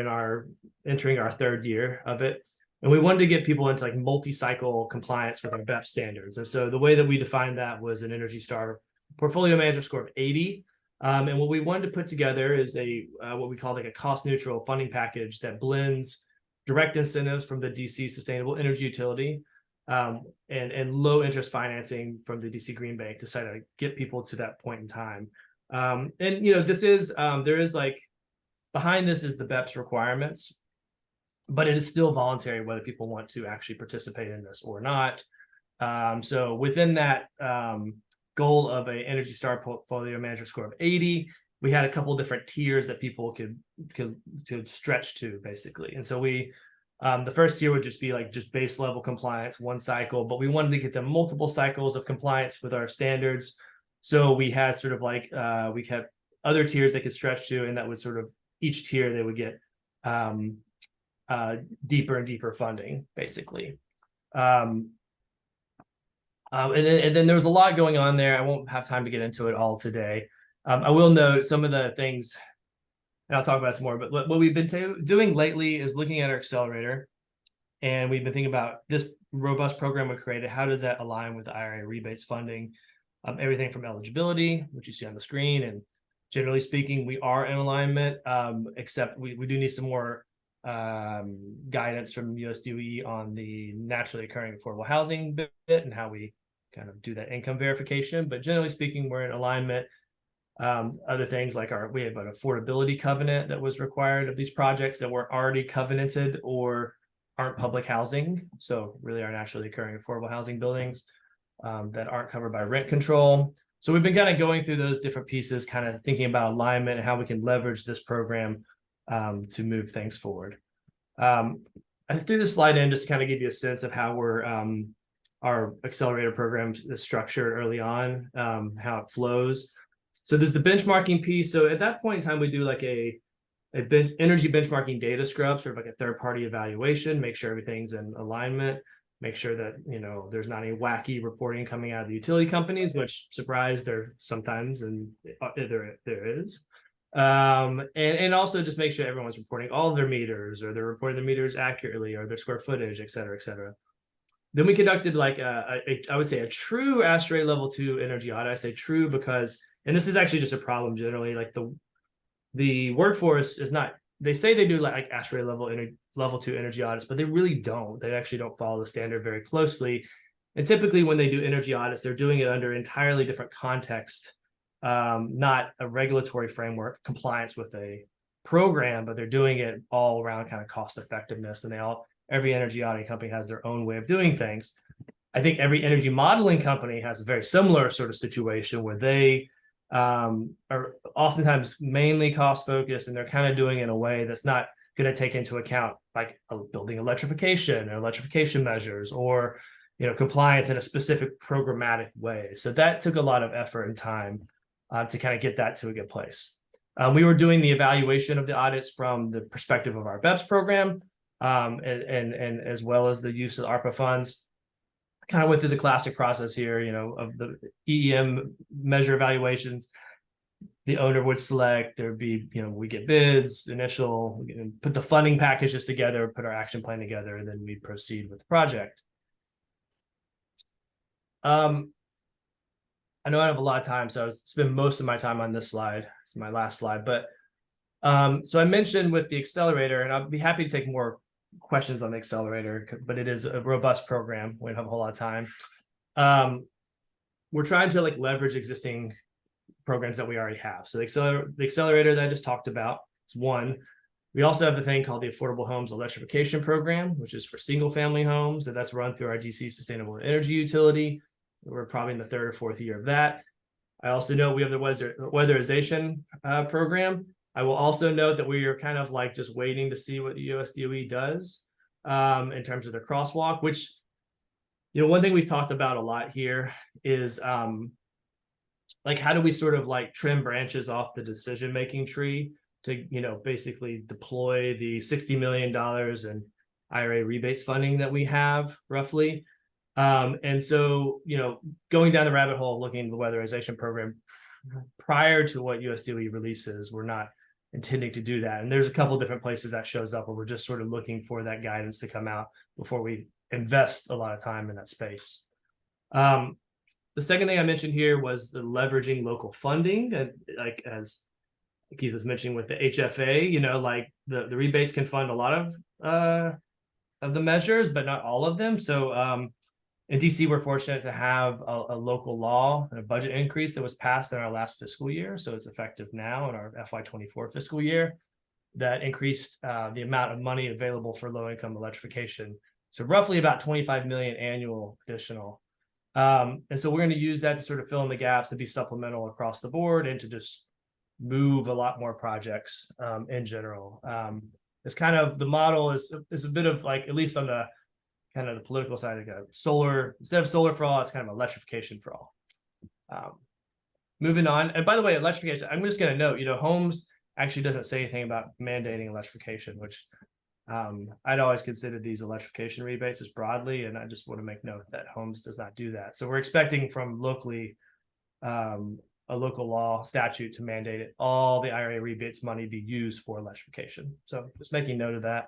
entering our 3rd year of it. And we wanted to get people into like multi-cycle compliance with our BEP standards. And so the way that we defined that was an Energy Star portfolio manager score of 80. And what we wanted to put together is what we call like a cost neutral funding package that blends direct incentives from the DC Sustainable Energy Utility and low interest financing from the DC Green Bank to try to get people to that point in time. This is there is like behind this is the BEPS requirements, but it is still voluntary whether people want to actually participate in this or not. So within that goal of an Energy Star portfolio manager score of 80, we had a couple different tiers that people could stretch to, basically. And so we the first tier would just be like just base level compliance, 1 cycle, but we wanted to get them multiple cycles of compliance with our standards. So we had sort of like we had other tiers they could stretch to, and that would sort of each tier they would get deeper and deeper funding, basically. And then there was a lot going on there. I won't have time to get into it all today. I will note some of the things, and I'll talk about some more, but what we've been doing lately is looking at our accelerator, and we've been thinking about this robust program we created. How does that align with the IRA rebates funding? Everything from eligibility, which you see on the screen, and generally speaking, we are in alignment, except we do need some more guidance from USDOE on the naturally occurring affordable housing bit and how we kind of do that income verification. But generally speaking, we're in alignment. Other things like we have an affordability covenant that was required of these projects that were already covenanted or aren't public housing. So really are naturally occurring affordable housing buildings that aren't covered by rent control. So we've been kind of going through those different pieces, kind of thinking about alignment and how we can leverage this program to move things forward. I threw this slide in just to kind of give you a sense of how our accelerator program is structured early on, how it flows. So there's the benchmarking piece. So at that point in time, we do like a energy benchmarking data scrub, sort of like a third-party evaluation, make sure everything's in alignment, make sure that there's not any wacky reporting coming out of the utility companies, which surprise there sometimes, and there is. And also just make sure everyone's reporting all of their meters, or they're reporting their meters accurately, or their square footage, et cetera, et cetera. Then we conducted like I would say a true ASHRAE level 2 energy audit. I say true because, and this is actually just a problem generally, like the workforce is not, they say they do like ASHRAE level 2 energy audits, but they really don't. They actually don't follow the standard very closely. And typically when they do energy audits, they're doing it under entirely different context, not a regulatory framework, compliance with a program, but they're doing it all around kind of cost effectiveness. And every energy auditing company has their own way of doing things. I think every energy modeling company has a very similar sort of situation where they are oftentimes mainly cost focused, and they're kind of doing it in a way that's not going to take into account like building electrification or electrification measures, or compliance in a specific programmatic way. So that took a lot of effort and time to kind of get that to a good place. We were doing the evaluation of the audits from the perspective of our BEPS program, and as well as the use of ARPA funds. Kind of went through the classic process here, of the EEM measure evaluations. The owner would select, there'd be, we get bids, initial, put the funding packages together, put our action plan together, and then we proceed with the project. I know I have a lot of time, so I spend most of my time on this slide. It's my last slide, but so I mentioned with the accelerator, and I'll be happy to take more questions on the accelerator, but it is a robust program. We don't have a whole lot of time. We're trying to leverage existing programs that we already have. So the accelerator that I just talked about is one. We also have the thing called the Affordable Homes Electrification Program, which is for single family homes, and that's run through our DC Sustainable Energy Utility. We're probably in the 3rd or 4th year of that. I also know we have the weatherization program. I will also note that we are kind of just waiting to see what the USDOE does in terms of the crosswalk, which, one thing we've talked about a lot here is how do we sort of trim branches off the decision-making tree to, basically deploy the $60 million in IRA rebates funding that we have roughly. And so, going down the rabbit hole, looking at the weatherization program prior to what USDOE releases, we're not intending to do that. And there's a couple of different places that shows up where we're just sort of looking for that guidance to come out before we invest a lot of time in that space. The second thing I mentioned here was the leveraging local funding, and as Keith was mentioning with the HFA, the rebates can fund a lot of the measures, but not all of them. So in DC, we're fortunate to have a local law and a budget increase that was passed in our last fiscal year. So it's effective now in our FY24 fiscal year that increased the amount of money available for low-income electrification. So roughly about 25 million annual additional. And so we're going to use that to sort of fill in the gaps, to be supplemental across the board, and to just move a lot more projects in general. It's kind of, the model is a bit of at least on the kind of the political side, solar, instead of solar for all, it's kind of electrification for all. Moving on, and by the way, electrification, I'm just going to note, Homes actually doesn't say anything about mandating electrification, which I'd always considered these electrification rebates as broadly, and I just want to make note that Homes does not do that. So we're expecting from locally a local law statute to mandate it, all the IRA rebates money be used for electrification. So just making note of that.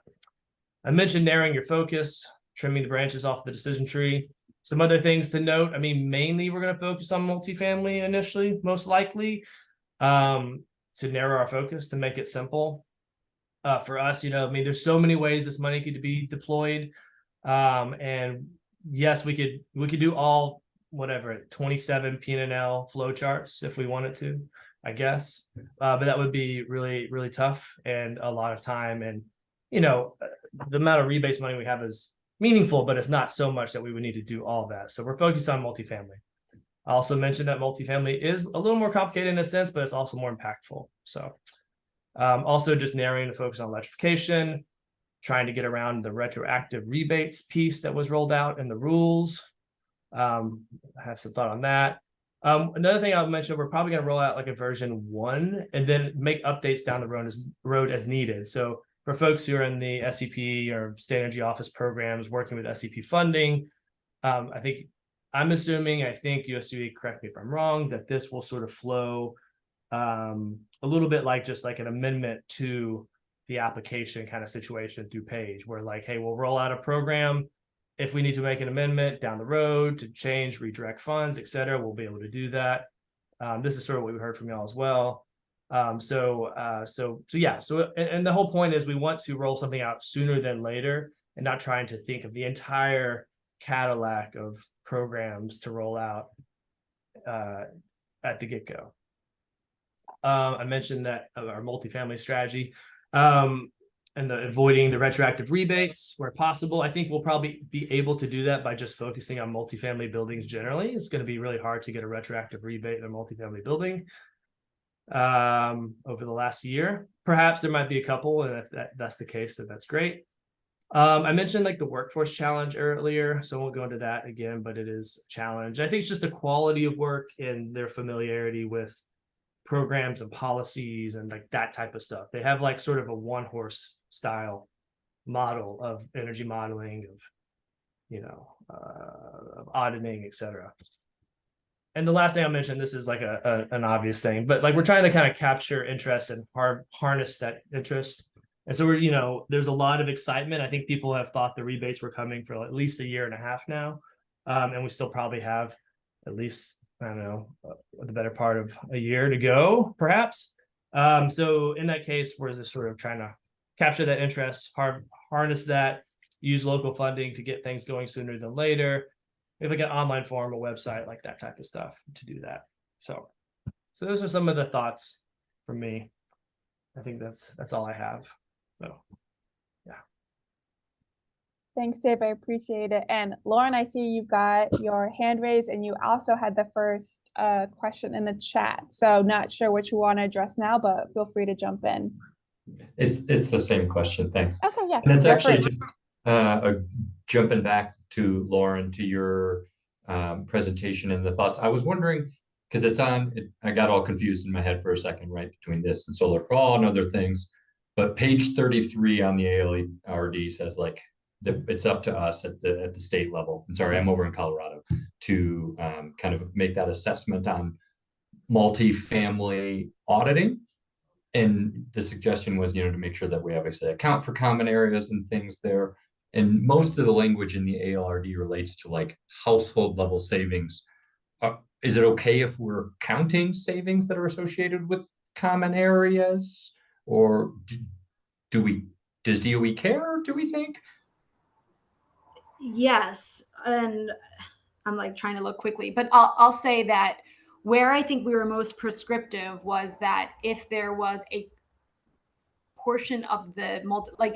I mentioned narrowing your focus, trimming the branches off the decision tree. Some other things to note, mainly we're going to focus on multifamily initially, most likely, to narrow our focus, to make it simple. For us, there's so many ways this money could be deployed. And yes, we could do all, 27 P&L flow charts if we wanted to, I guess. But that would be really, really tough and a lot of time. And, the amount of rebates money we have is meaningful, but it's not so much that we would need to do all that. So we're focused on multifamily. I also mentioned that multifamily is a little more complicated in a sense, but it's also more impactful. So also just narrowing the focus on electrification, trying to get around the retroactive rebates piece that was rolled out in the rules. I have some thought on that. Another thing I'll mention, we're probably going to roll out a version 1 and then make updates down the road as needed. So for folks who are in the SCP or State Energy Office programs working with SCP funding, I think USDA, correct me if I'm wrong, that this will sort of flow a little bit just an amendment to the application kind of situation through Page, where hey, we'll roll out a program. If we need to make an amendment down the road to change, redirect funds, et cetera, we'll be able to do that. This is sort of what we heard from y'all as well. So the whole point is we want to roll something out sooner than later, and not trying to think of the entire Cadillac of programs to roll out at the get-go. I mentioned that our multifamily strategy. And avoiding the retroactive rebates where possible. I think we'll probably be able to do that by just focusing on multifamily buildings generally. It's going to be really hard to get a retroactive rebate in a multifamily building over the last year. Perhaps there might be a couple, and if that's the case, then that's great. I mentioned like the workforce challenge earlier, so I won't go into that again, but it is a challenge. I think it's just the quality of work and their familiarity with programs and policies and like that type of stuff. They have like sort of a one horse style model of energy modeling, of of auditing, etc. And the last thing I'll mention, this is like an obvious thing, but like we're trying to kind of capture interest and harness that interest. And so there's a lot of excitement. I think people have thought the rebates were coming for at least a year and a half now. And we still probably have at least, I don't know, the better part of a year to go, perhaps. So in that case, we're just sort of trying to capture that interest, harness that, use local funding to get things going sooner than later. We have like an online form, a website, like that type of stuff to do that. So those are some of the thoughts from me. I think that's all I have. So, yeah. Thanks, Dave. I appreciate it. And Lauren, I see you've got your hand raised, and you also had the first question in the chat. So not sure what you want to address now, but feel free to jump in. It's the same question. Thanks. Okay, yeah. And it's actually just jumping back to Lauren, to your presentation and the thoughts. I was wondering, because I got all confused in my head for a second, right, between this and Solar for All and other things. But page 33 on the ALRD says like it's up to us at the state level. I'm sorry, I'm over in Colorado, to kind of make that assessment on multifamily auditing. And the suggestion was, to make sure that we obviously account for common areas and things there. And most of the language in the ALRD relates to like household level savings. Is it okay if we're counting savings that are associated with common areas? Or does DOE care, do we think? Yes, and I'm like trying to look quickly, but I'll say that where I think we were most prescriptive was that if there was a portion of the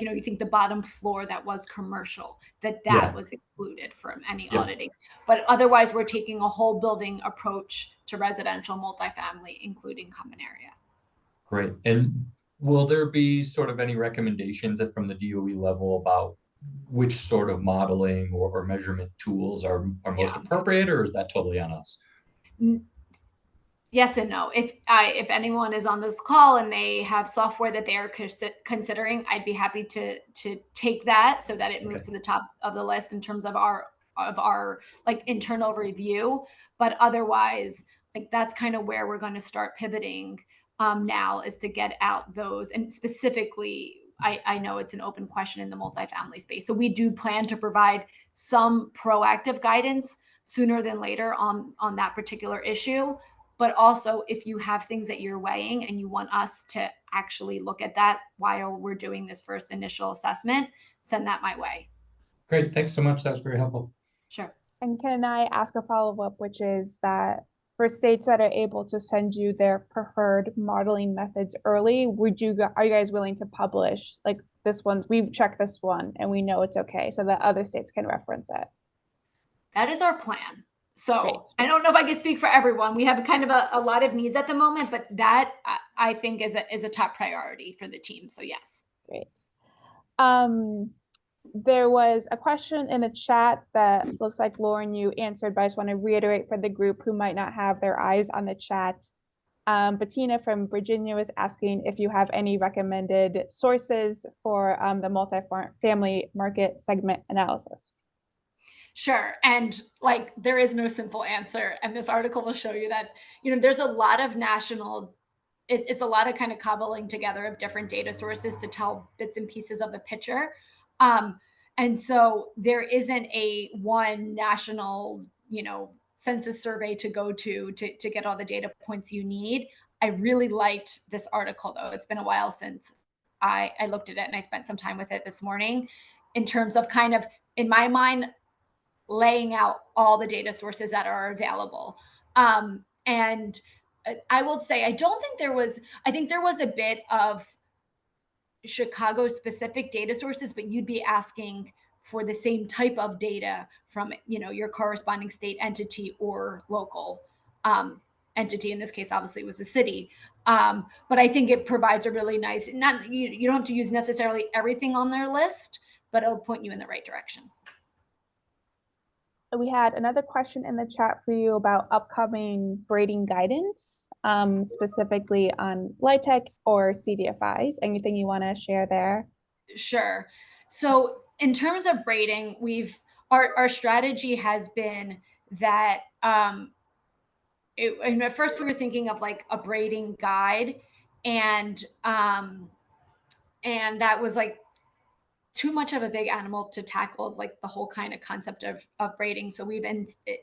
you think the bottom floor that was commercial, that was excluded from any auditing. But otherwise, we're taking a whole building approach to residential multifamily, including common area. Great. And will there be sort of any recommendations from the DOE level about which sort of modeling or measurement tools are most appropriate, or is that totally on us? Yes and no. If anyone is on this call and they have software that they are considering, I'd be happy to take that so that it moves to the top of the list in terms of our like internal review. But otherwise, like that's kind of where we're going to start pivoting now, is to get out those. And specifically, I know it's an open question in the multifamily space. So we do plan to provide some proactive guidance sooner than later on that particular issue. But also, if you have things that you're weighing and you want us to actually look at that while we're doing this first initial assessment, send that my way. Great. Thanks so much. That was very helpful. Sure. And can I ask a follow-up, which is that for states that are able to send you their preferred modeling methods early, are you guys willing to publish like this one? We've checked this one and we know it's okay, so that other states can reference it. That is our plan. So Great. I don't know if I can speak for everyone. We have kind of a lot of needs at the moment, but that I think is a top priority for the team. So yes. Great. There was a question in the chat that looks like Lauren, you answered, but I just want to reiterate for the group who might not have their eyes on the chat. Bettina from Virginia was asking if you have any recommended sources for the multifamily market segment analysis. Sure. And like, there is no simple answer. And this article will show you that, there's a lot of it's a lot of kind of cobbling together of different data sources to tell bits and pieces of the picture. And so there isn't a one national, census survey to go to get all the data points you need. I really liked this article, though. It's been a while since I looked at it, and I spent some time with it this morning in terms of kind of, in my mind, laying out all the data sources that are available. And I will say, I think there was a bit of Chicago specific data sources, but you'd be asking for the same type of data from, you know, your corresponding state entity or local entity. In this case, obviously it was the city. But I think it provides a really nice, not, you don't have to use necessarily everything on their list, but it'll point you in the right direction. We had another question in the chat for you about upcoming grading guidance, specifically on LIHTC or CDFIs. Anything you want to share there? Sure. So in terms of braiding, our strategy has been that and at first we were thinking of like a braiding guide, and that was like too much of a big animal to tackle, of like the whole kind of concept of braiding. So we've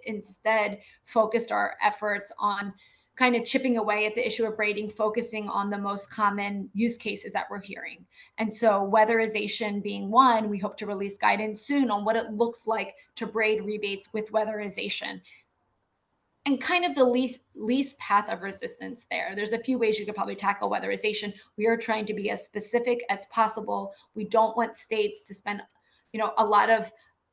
instead focused our efforts on kind of chipping away at the issue of braiding, focusing on the most common use cases that we're hearing. And so weatherization being one, we hope to release guidance soon on what it looks like to braid rebates with weatherization, and kind of the least path of resistance there. There's a few ways you could probably tackle weatherization. We are trying to be as specific as possible. We don't want states to spend, you know, a lot of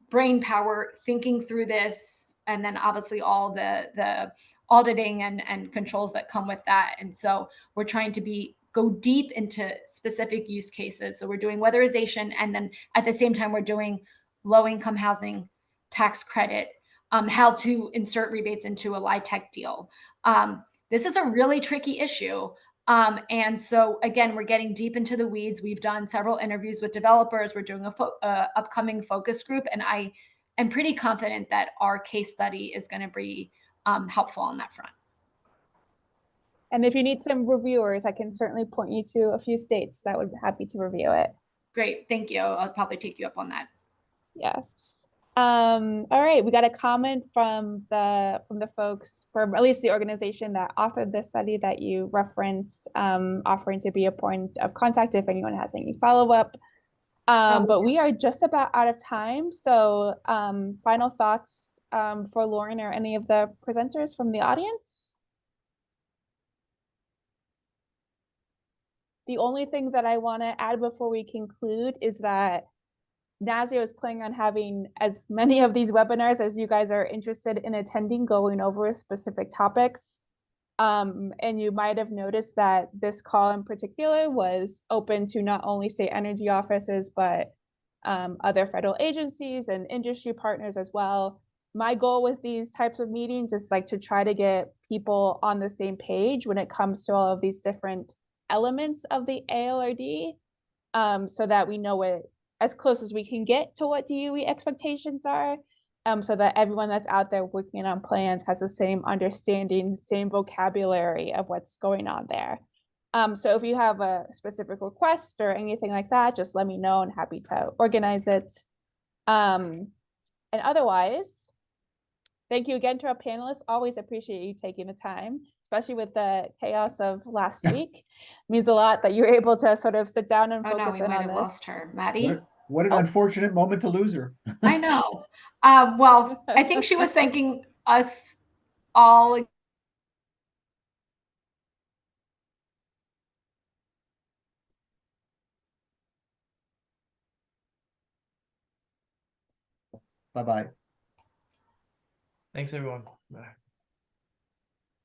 brain power thinking through this, and then obviously all the auditing and controls that come with that. And so we're trying to go deep into specific use cases. So we're doing weatherization, and then at the same time we're doing low-income housing tax credit, how to insert rebates into a LIHTC deal. This is a really tricky issue. And so again, we're getting deep into the weeds. We've done several interviews with developers. We're doing a upcoming focus group, and I am pretty confident that our case study is going to be helpful on that front. And if you need some reviewers, I can certainly point you to a few states that would be happy to review it. Great, thank you. I'll probably take you up on that. Yes. All right, we got a comment from the folks, from at least the organization that authored this study that you reference, offering to be a point of contact if anyone has any follow-up. But we are just about out of time. So final thoughts for Lauren or any of the presenters from the audience? The only thing that I want to add before we conclude is that NASEO is planning on having as many of these webinars as you guys are interested in attending, going over specific topics. And you might have noticed that this call in particular was open to not only state energy offices, but other federal agencies and industry partners as well. My goal with these types of meetings is like to try to get people on the same page when it comes to all of these different elements of the ALRD, so that we know what, as close as we can get to what DOE expectations are, so that everyone that's out there working on plans has the same understanding, same vocabulary of what's going on there. So if you have a specific request or anything like that, just let me know. I'm happy to organize it. And otherwise, thank you again to our panelists. Always appreciate you taking the time, especially with the chaos of last week. It means a lot that you're able to sort of sit down and focus we in might on have this. lost her. Maddie? What an unfortunate moment to lose her. I know. Well, I think she was thanking us all. Bye-bye. Thanks, everyone. Bye.